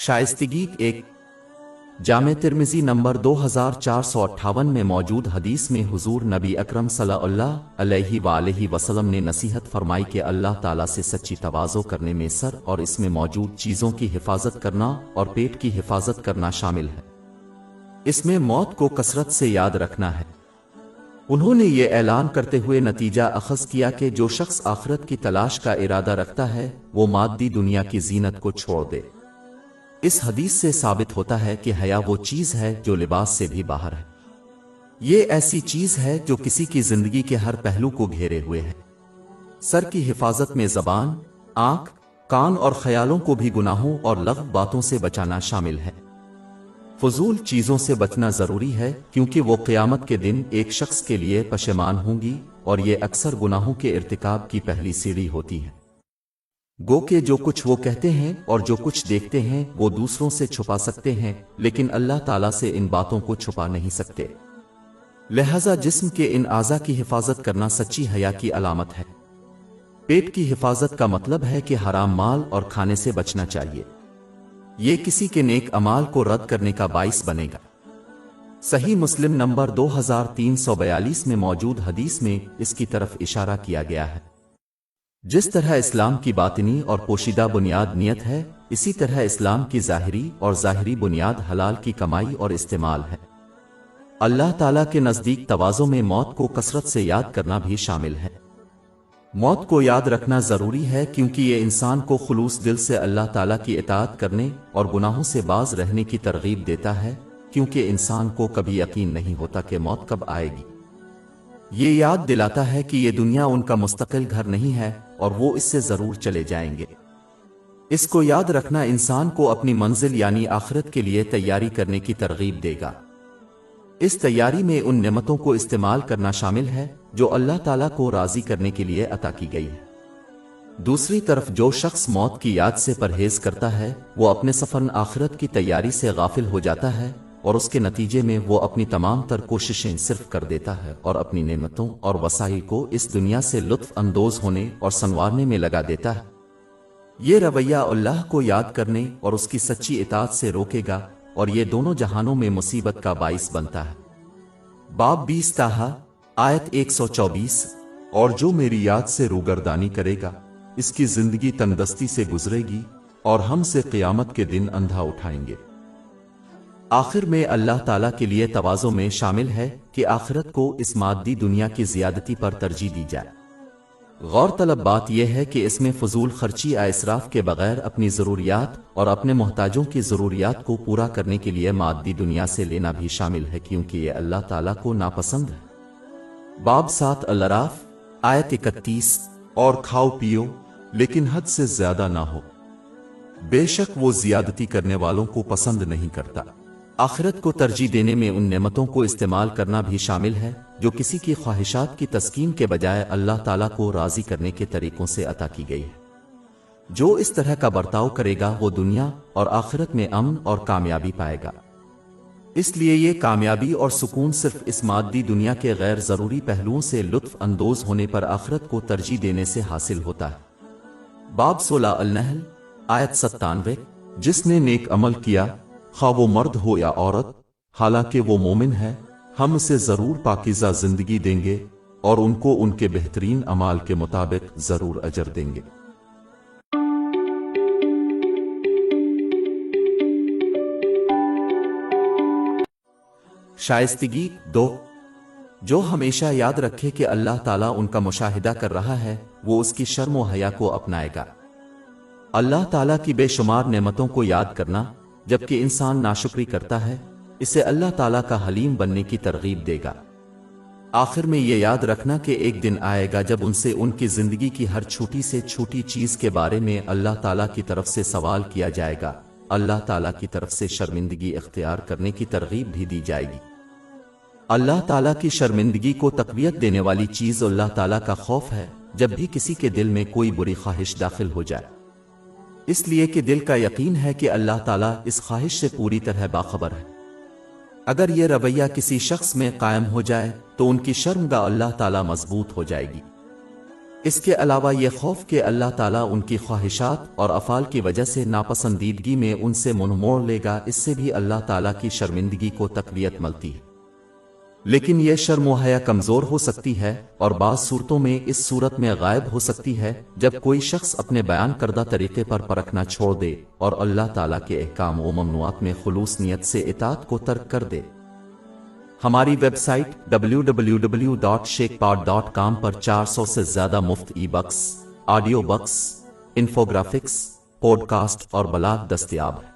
شائستگی ایک جامع ترمذی نمبر 2458 میں موجود حدیث میں حضور نبی اکرم صلی اللہ علیہ وآلہ وسلم نے نصیحت فرمائی کہ اللہ تعالیٰ سے سچی تواضع کرنے میں سر اور اس میں موجود چیزوں کی حفاظت کرنا اور پیٹ کی حفاظت کرنا شامل ہے۔ اس میں موت کو کثرت سے یاد رکھنا ہے۔ انہوں نے یہ اعلان کرتے ہوئے نتیجہ اخذ کیا کہ جو شخص آخرت کی تلاش کا ارادہ رکھتا ہے وہ مادی دنیا کی زینت کو چھوڑ دے۔ اس حدیث سے ثابت ہوتا ہے کہ حیا وہ چیز ہے جو لباس سے بھی باہر ہے۔ یہ ایسی چیز ہے جو کسی کی زندگی کے ہر پہلو کو گھیرے ہوئے ہے۔ سر کی حفاظت میں زبان، آنکھ، کان اور خیالوں کو بھی گناہوں اور لغو باتوں سے بچانا شامل ہے۔ فضول چیزوں سے بچنا ضروری ہے کیونکہ وہ قیامت کے دن ایک شخص کے لیے پشیمان ہوں گی اور یہ اکثر گناہوں کے ارتکاب کی پہلی سیڑھی ہوتی ہے۔ گو کہ جو کچھ وہ کہتے ہیں اور جو کچھ دیکھتے ہیں وہ دوسروں سے چھپا سکتے ہیں لیکن اللہ تعالیٰ سے ان باتوں کو چھپا نہیں سکتے۔ لہذا جسم کے ان اعضاء کی حفاظت کرنا سچی حیا کی علامت ہے۔ پیٹ کی حفاظت کا مطلب ہے کہ حرام مال اور کھانے سے بچنا چاہیے۔ یہ کسی کے نیک اعمال کو رد کرنے کا باعث بنے گا۔ صحیح مسلم نمبر 2342 میں موجود حدیث میں اس کی طرف اشارہ کیا گیا ہے۔ جس طرح اسلام کی باطنی اور پوشیدہ بنیاد نیت ہے، اسی طرح اسلام کی ظاہری اور ظاہری بنیاد حلال کی کمائی اور استعمال ہے۔ اللہ تعالیٰ کے نزدیک تواضع میں موت کو کثرت سے یاد کرنا بھی شامل ہے۔ موت کو یاد رکھنا ضروری ہے کیونکہ یہ انسان کو خلوص دل سے اللہ تعالیٰ کی اطاعت کرنے اور گناہوں سے باز رہنے کی ترغیب دیتا ہے، کیونکہ انسان کو کبھی یقین نہیں ہوتا کہ موت کب آئے گی۔ یہ یاد دلاتا ہے کہ یہ دنیا ان کا مستقل گھر نہیں ہے اور وہ اس سے ضرور چلے جائیں گے۔ اس کو یاد رکھنا انسان کو اپنی منزل یعنی آخرت کے لیے تیاری کرنے کی ترغیب دے گا۔ اس تیاری میں ان نعمتوں کو استعمال کرنا شامل ہے جو اللہ تعالیٰ کو راضی کرنے کے لیے عطا کی گئی ہے۔ دوسری طرف جو شخص موت کی یاد سے پرہیز کرتا ہے وہ اپنے سفر آخرت کی تیاری سے غافل ہو جاتا ہے اور اس کے نتیجے میں وہ اپنی تمام تر کوششیں صرف کر دیتا ہے اور اپنی نعمتوں اور وسائل کو اس دنیا سے لطف اندوز ہونے اور سنوارنے میں لگا دیتا ہے۔ یہ رویہ اللہ کو یاد کرنے اور اس کی سچی اطاعت سے روکے گا اور یہ دونوں جہانوں میں مصیبت کا باعث بنتا ہے۔ باب 20 تاہا آیت 124 اور جو میری یاد سے روگردانی کرے گا اس کی زندگی تندرستی سے گزرے گی اور ہم سے قیامت کے دن اندھا اٹھائیں گے۔ آخر میں اللہ تعالیٰ کے لیے تواضع میں شامل ہے کہ آخرت کو اس مادی دنیا کی زیادتی پر ترجیح دی جائے۔ غور طلب بات یہ ہے کہ اس میں فضول خرچی یا اسراف کے بغیر اپنی ضروریات اور اپنے محتاجوں کی ضروریات کو پورا کرنے کے لیے مادی دنیا سے لینا بھی شامل ہے کیونکہ یہ اللہ تعالیٰ کو ناپسند ہے۔ باب 7 الاعراف آیت 31 اور کھاؤ پیو لیکن حد سے زیادہ نہ ہو، بے شک وہ زیادتی کرنے والوں کو پسند نہیں کرتا۔ آخرت کو ترجیح دینے میں ان نعمتوں کو استعمال کرنا بھی شامل ہے جو کسی کی خواہشات کی تسکین کے بجائے اللہ تعالیٰ کو راضی کرنے کے طریقوں سے عطا کی گئی ہے۔ جو اس طرح کا برتاؤ کرے گا وہ دنیا اور آخرت میں امن اور کامیابی پائے گا۔ اس لیے یہ کامیابی اور سکون صرف اس مادی دنیا کے غیر ضروری پہلوؤں سے لطف اندوز ہونے پر آخرت کو ترجیح دینے سے حاصل ہوتا ہے۔ باب 16 النحل آیت 97 جس نے نیک عمل کیا خواہ وہ مرد ہو یا عورت حالانکہ وہ مومن ہے ہم اسے ضرور پاکیزہ زندگی دیں گے اور ان کو ان کے بہترین اعمال کے مطابق ضرور اجر دیں گے۔ شائستگی 2 جو ہمیشہ یاد رکھے کہ اللہ تعالیٰ ان کا مشاہدہ کر رہا ہے وہ اس کی شرم و حیا کو اپنائے گا۔ اللہ تعالیٰ کی بے شمار نعمتوں کو یاد کرنا جبکہ انسان ناشکری کرتا ہے اسے اللہ تعالیٰ کا حلیم بننے کی ترغیب دے گا۔ آخر میں یہ یاد رکھنا کہ ایک دن آئے گا جب ان سے ان کی زندگی کی ہر چھوٹی سے چھوٹی چیز کے بارے میں اللہ تعالیٰ کی طرف سے سوال کیا جائے گا۔ اللہ تعالیٰ کی طرف سے شرمندگی اختیار کرنے کی ترغیب بھی دی جائے گی۔ اللہ تعالیٰ کی شرمندگی کو تقویت دینے والی چیز اللہ تعالیٰ کا خوف ہے جب بھی کسی کے دل میں کوئی بری خواہش داخل ہو جائے، اس لیے کہ دل کا یقین ہے کہ اللہ تعالیٰ اس خواہش سے پوری طرح باخبر ہے۔ اگر یہ رویہ کسی شخص میں قائم ہو جائے تو ان کی شرمگاہ اللہ تعالیٰ مضبوط ہو جائے گی۔ اس کے علاوہ یہ خوف کہ اللہ تعالیٰ ان کی خواہشات اور افعال کی وجہ سے ناپسندیدگی میں ان سے منہ موڑ لے گا، اس سے بھی اللہ تعالیٰ کی شرمندگی کو تقویت ملتی ہے۔ لیکن یہ شرم و حیا کمزور ہو سکتی ہے اور بعض صورتوں میں اس صورت میں غائب ہو سکتی ہے جب کوئی شخص اپنے بیان کردہ طریقے پر پرکھنا چھوڑ دے اور اللہ تعالیٰ کے احکام و ممنوعات میں خلوص نیت سے اطاعت کو ترک کر دے۔ ہماری ویب سائٹ www.sheikhpod.com پر 400 سے زیادہ مفت e books, audio books, infographics, podcast اور بلاگ دستیاب ہیں۔